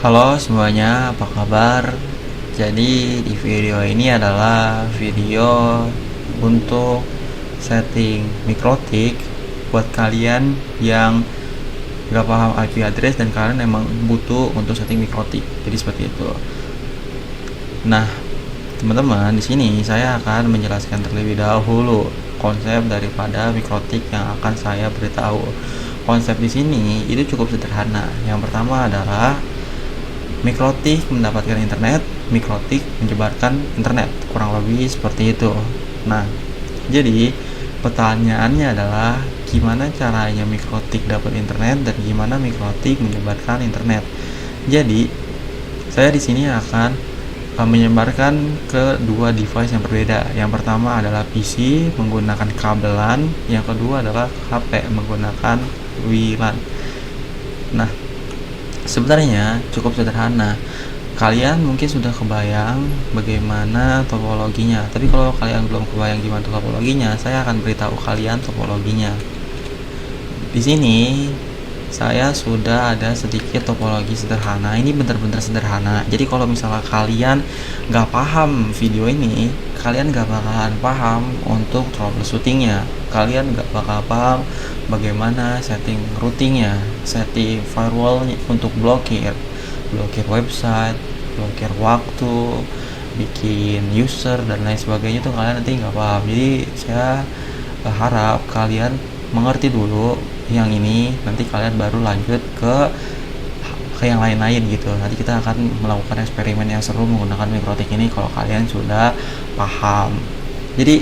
Halo semuanya, apa kabar? Jadi di video ini adalah video untuk setting mikrotik buat kalian yang gak paham IP address dan kalian emang butuh untuk setting mikrotik. Jadi seperti itu. Nah, teman-teman, di sini saya akan menjelaskan terlebih dahulu konsep daripada mikrotik yang akan saya beritahu. Konsep di sini itu cukup sederhana. Yang pertama adalah mikrotik mendapatkan internet, mikrotik menyebarkan internet, kurang lebih seperti itu. Nah, jadi pertanyaannya adalah gimana caranya mikrotik dapat internet dan gimana mikrotik menyebarkan internet. Jadi, saya di sini akan menyebarkan ke dua device yang berbeda. Yang pertama adalah PC menggunakan kabelan, yang kedua adalah HP menggunakan WLAN. Nah, sebenarnya cukup sederhana. Kalian mungkin sudah kebayang bagaimana topologinya. Tapi kalau kalian belum kebayang gimana topologinya, saya akan beritahu kalian topologinya. Di sini saya sudah ada sedikit topologi sederhana. Ini benar-benar sederhana. Jadi kalau misalnya kalian nggak paham video ini, kalian nggak bakalan paham untuk troubleshootingnya. Kalian nggak bakal paham bagaimana setting routingnya, setting firewall untuk blokir website, blokir waktu, bikin user dan lain sebagainya, itu kalian nanti nggak paham. Jadi saya harap kalian mengerti dulu yang ini, nanti kalian baru lanjut ke yang lain-lain gitu. Nanti kita akan melakukan eksperimen yang seru menggunakan mikrotik ini kalau kalian sudah paham. Jadi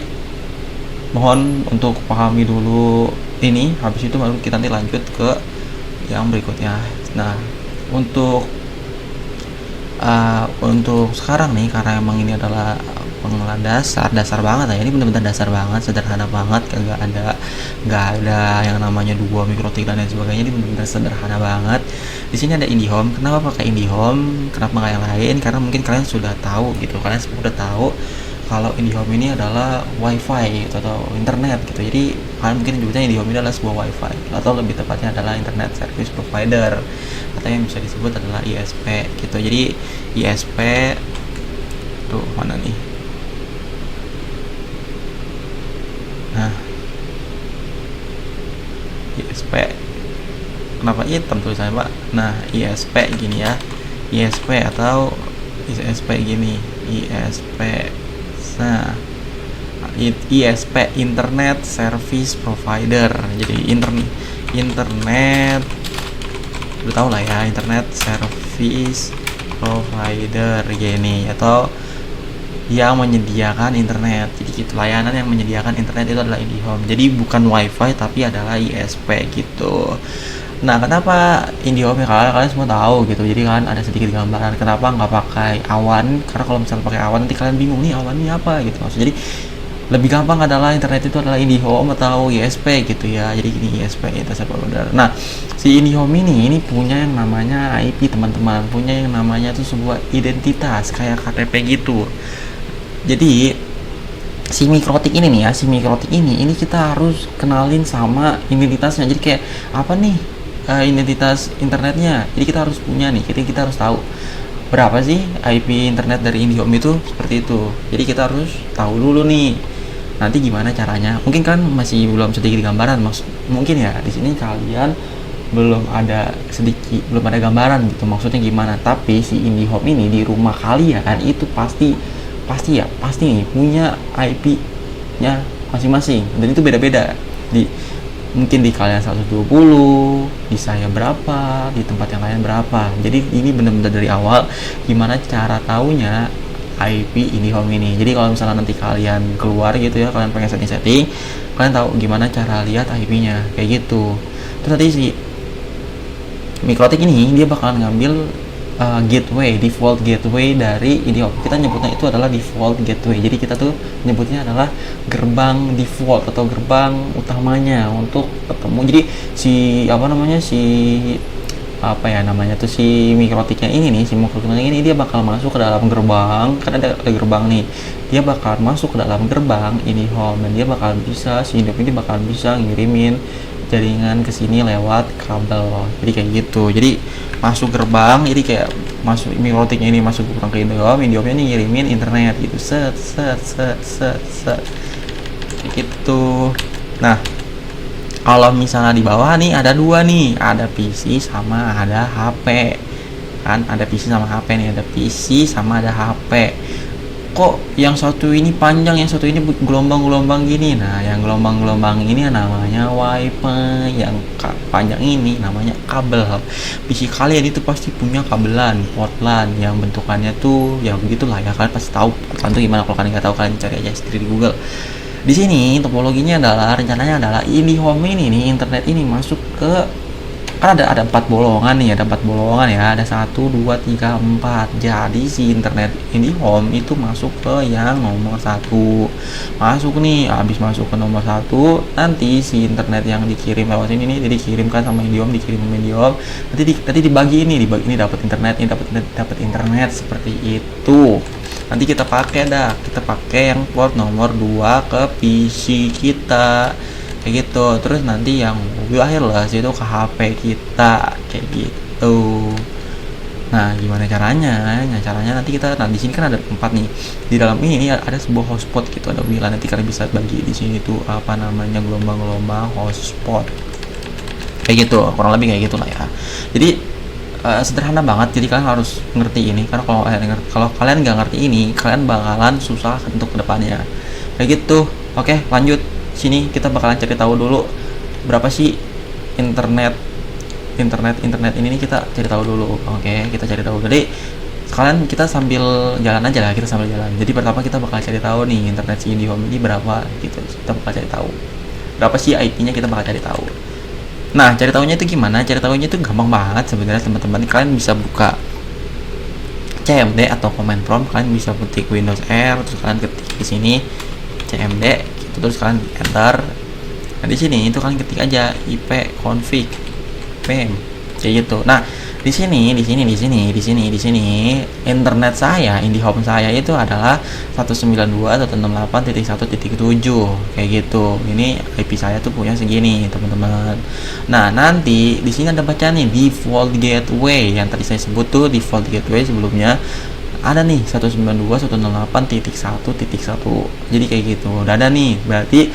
mohon untuk pahami dulu ini, habis itu baru kita nanti lanjut ke yang berikutnya. Nah, untuk sekarang nih, karena emang ini adalah pengenalan dasar banget ya, ini benar-benar dasar banget, sederhana banget, nggak ada yang namanya dua mikrotik dan lain sebagainya. Ini benar-benar sederhana banget. Di sini ada IndiHome. Kenapa pakai IndiHome, kenapa nggak yang lain? Karena mungkin kalian sudah tahu gitu, kalian sudah tahu kalau IndiHome ini adalah WiFi gitu, atau internet gitu. Jadi kalian mungkin nyebutnya IndiHome ini adalah sebuah WiFi, atau lebih tepatnya adalah Internet Service Provider, atau yang bisa disebut adalah ISP gitu. Jadi ISP tuh mana nih? Nah, ISP kenapa hitam tulisannya, Pak? Nah, ISP gini ya, ISP atau ISP gini, ISP. Nah, ISP Internet Service Provider. Jadi internet udah tahu lah ya, Internet Service Provider gini, atau yang menyediakan internet. Jadi layanan yang menyediakan internet itu adalah IndiHome. Jadi bukan WiFi tapi adalah ISP gitu. Nah, kenapa IndiHome ya? Kalian semua tahu gitu. Jadi kan ada sedikit gambaran kenapa nggak pakai awan. Karena kalau misalnya pakai awan nanti kalian bingung nih awan ini apa gitu. Maksudnya jadi lebih gampang adalah internet itu adalah IndiHome atau ISP gitu ya. Jadi ini ISP, Internet Provider. Nah, si IndiHome ini punya yang namanya IP, teman-teman. Punya yang namanya itu sebuah identitas kayak KTP gitu. Jadi si mikrotik ini nih ya, ini kita harus kenalin sama identitasnya. Jadi kayak apa nih identitas internetnya. Jadi kita harus punya nih, kita harus tahu berapa sih IP internet dari IndiHome itu, seperti itu. Jadi kita harus tahu dulu nih. Nanti gimana caranya? Mungkin kan masih belum sedikit gambaran, mungkin ya di sini kalian belum ada gambaran gitu maksudnya gimana. Tapi si IndiHome ini di rumah kalian itu pasti nih punya IP-nya masing-masing, dan itu beda-beda. Mungkin di kalian 120, di saya berapa, di tempat yang lain berapa. Jadi ini benar-benar dari awal gimana cara taunya IP IndiHome ini. Jadi kalau misalnya nanti kalian keluar gitu ya, kalian pengen setting, kalian tahu gimana cara lihat IP-nya kayak gitu. Terus nanti si mikrotik ini dia bakalan ngambil default gateway dari IndiHome. Kita nyebutnya itu adalah default gateway. Jadi kita tuh nyebutnya adalah gerbang default atau gerbang utamanya untuk ketemu. Jadi si mikrotiknya ini nih, si mikrotiknya ini dia bakal masuk ke dalam gerbang. Karena ada gerbang nih, dia bakal masuk ke dalam gerbang IndiHome, dan dia bakal bisa, si IndiHome ini bakal bisa ngirimin jaringan ke sini lewat kabel. Jadi kayak gitu. Jadi masuk gerbang, jadi kayak masuk mikrotiknya ini masuk ke Indihome ini ngirimin internet gitu, set kayak gitu. Nah, kalau misalnya di bawah nih ada dua nih, ada PC sama ada HP kan, ada PC sama HP nih, ada PC sama ada HP. Kok yang satu ini panjang, yang satu ini gelombang-gelombang gini? Nah, yang gelombang-gelombang ini namanya WiFi, yang panjang ini namanya kabel. PC kalian itu pasti punya kabelan, port LAN yang bentukannya tuh ya begitulah ya, kalian pasti tahu kan tuh gimana. Kalau kalian nggak tahu, kalian cari aja sendiri di Google. Di sini topologinya adalah, rencananya adalah Indihome ini nih, internet ini masuk ke, kan ada 4 bolongan nih, ada 4 bolongan ya, ada 1 2 3 4. Jadi si internet Indihome itu masuk ke yang nomor 1. Masuk nih, habis masuk ke nomor 1, nanti si internet yang dikirim lewat sini nih, jadi dikirimkan sama Indihome, dikirim sama Indihome, nanti dibagi ini dapat internet, ini dapat internet seperti itu. Nanti kita pakai yang port nomor 2 ke PC kita kayak gitu. Terus nanti yang wireless itu ke HP kita kayak gitu. Nah, gimana caranya? Nah, caranya nanti kita, di sini kan ada 4 nih. Di dalam ini ada sebuah hotspot gitu, ada WLAN. Nanti kalian bisa bagi di sini tuh apa namanya, gelombang-gelombang hotspot. Kayak gitu, kurang lebih kayak gitulah ya. Jadi sederhana banget, jadi kalian harus ngerti ini, karena kalau kalian nggak ngerti ini, kalian bakalan susah untuk kedepannya kayak gitu. Oke, lanjut. Sini kita bakalan cari tahu dulu berapa sih internet ini nih, kita cari tahu dulu. Oke, kita cari tahu. Jadi sekalian kita sambil jalan aja lah, kita sambil jalan. Jadi pertama kita bakal cari tahu nih internet si Indihome ini berapa gitu. Kita bakal cari tahu berapa sih IP-nya, kita bakal cari tahu. Nah, cari tahunya itu gimana? Cari tahunya itu gampang banget sebenarnya teman-teman. Kalian bisa buka CMD atau command prompt, kalian bisa ketik Windows R, terus kalian ketik di sini CMD gitu, terus kalian enter. Nah, di sini itu kalian ketik aja IP config pem kayak gitu. Nah, di sini internet saya, Indihome saya itu adalah 192.168.1.7 kayak gitu. Ini IP saya tuh punya segini, teman-teman. Nah, nanti di sini ada baca nih default gateway yang tadi saya sebut tuh, default gateway sebelumnya ada nih 192.168.1.1. Jadi kayak gitu. Udah ada nih. Berarti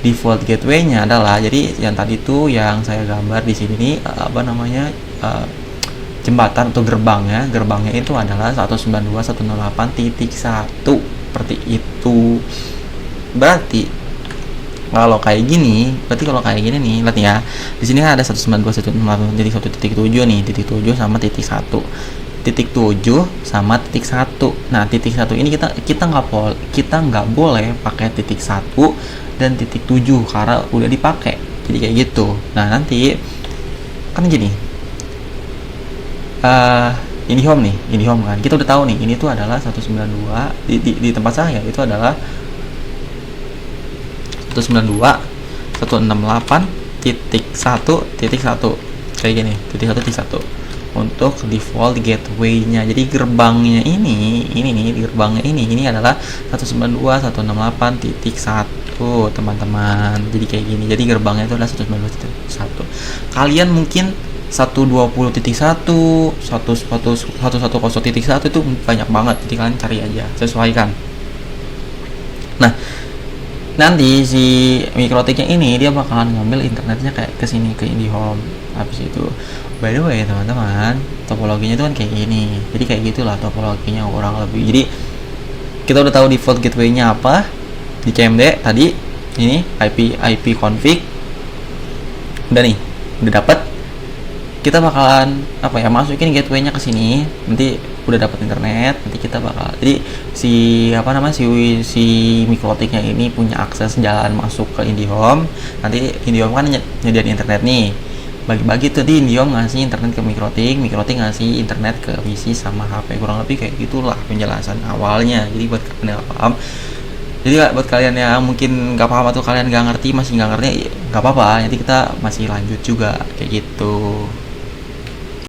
default gateway-nya adalah, jadi yang tadi tuh yang saya gambar di sini nih apa namanya, jembatan atau gerbangnya itu adalah 192.168.1 seperti itu. Berarti kalau kayak gini nih, lihat ya. Di sini ada 192.168.1.7 nih, titik 7 sama titik 1. Titik 7 sama titik 1. Nah, titik 1 ini kita nggak boleh pakai titik 1 dan titik 7 karena udah dipakai. Jadi kayak gitu. Nah, nanti kan gini. Indihome kan kita udah tahu nih, ini tuh adalah 192 di tempat saya itu adalah 192.168.1.1 kayak gini, titik 1 untuk default gateway-nya. Jadi gerbangnya ini adalah 192.168.1 teman-teman. Jadi kayak gini. Jadi gerbangnya itu adalah 192.1. Kalian mungkin 120.1, 110.1 itu banyak banget, jadi kalian cari aja, sesuaikan. Nah, nanti si mikrotiknya ini dia bakalan ngambil internetnya kayak ke sini, ke Indihome. Habis itu, by the way teman-teman, topologinya itu kan kayak gini. Jadi kayak gitulah topologinya kurang lebih. Jadi kita udah tahu default gateway-nya apa di CMD tadi. Ini IP config. Udah nih, udah dapet. Kita bakalan masukin gateway-nya ke sini. Nanti udah dapat internet, nanti kita bakal, jadi si mikrotiknya ini punya akses jalan masuk ke Indihome. Nanti Indihome kan nyediain internet nih, bagi-bagi tuh di Indihome ngasih internet ke mikrotik ngasih internet ke PC sama HP. Kurang lebih kayak gitulah penjelasan awalnya. Jadi buat kalian yang paham, buat kalian yang mungkin nggak paham atau kalian masih nggak ngerti, nggak apa-apa, nanti kita masih lanjut juga kayak gitu.